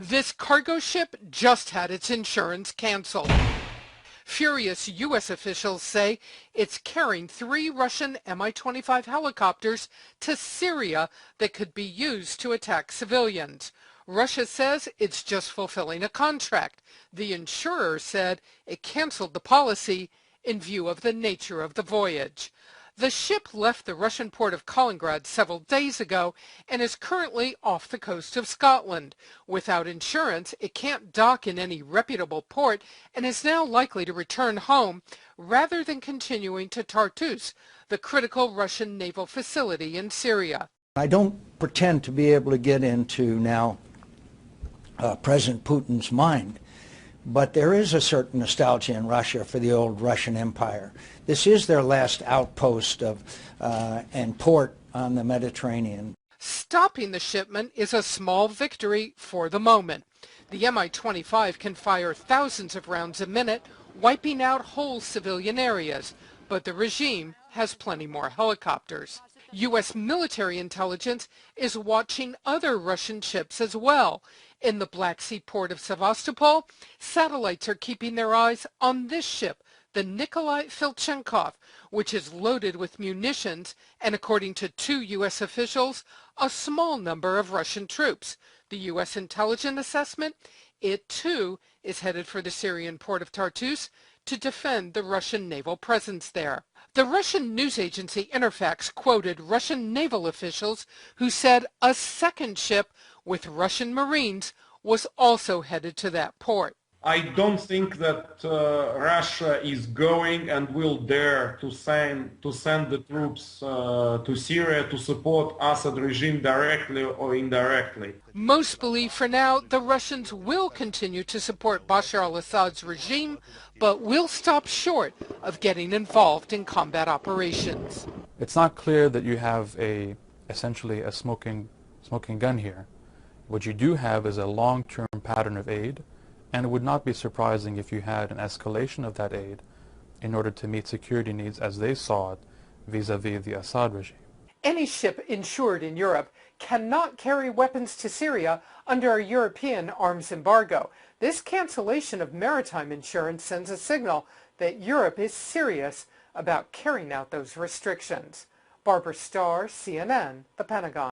This cargo ship just had its insurance canceled. Furious U.S. officials say it's carrying 3 Russian Mi-25 helicopters to Syria that could be used to attack civilians. Russia says it's just fulfilling a contract. The insurer said it canceled the policy in view of the nature of the voyage. The ship left the Russian port of Kaliningrad several days ago and is currently off the coast of Scotland. Without insurance, it can't dock in any reputable port and is now likely to return home rather than continuing to Tartus, the critical Russian naval facility in Syria. I don't pretend to be able to get into now President Putin's mind, but there is a certain nostalgia in Russia for the old Russian Empire. This is their last outpost and port on the Mediterranean. Stopping the shipment is a small victory for the moment. The Mi-25 can fire thousands of rounds a minute, wiping out whole civilian areas, but the regime has plenty more helicopters. U.S. military intelligence is watching other Russian ships as well. In the Black Sea port of Sevastopol, satellites are keeping their eyes on this ship, the Nikolai Filchenkov, which is loaded with munitions and, according to 2 U.S. officials, a small number of Russian troops. The U.S. intelligence assessment, it too is headed for the Syrian port of Tartus to defend the Russian naval presence there. The Russian news agency Interfax quoted Russian naval officials who said a second ship with Russian Marines was also headed to that port. I don't think that Russia is going and will dare to send the troops to Syria to support Assad regime directly or indirectly. Most believe for now the Russians will continue to support Bashar al-Assad's regime, but will stop short of getting involved in combat operations. It's not clear that you have essentially a smoking gun here. What you do have is a long-term pattern of aid, and it would not be surprising if you had an escalation of that aid in order to meet security needs as they saw it vis-à-vis the Assad regime. Any ship insured in Europe cannot carry weapons to Syria under a European arms embargo. This cancellation of maritime insurance sends a signal that Europe is serious about carrying out those restrictions. Barbara Starr, CNN, The Pentagon.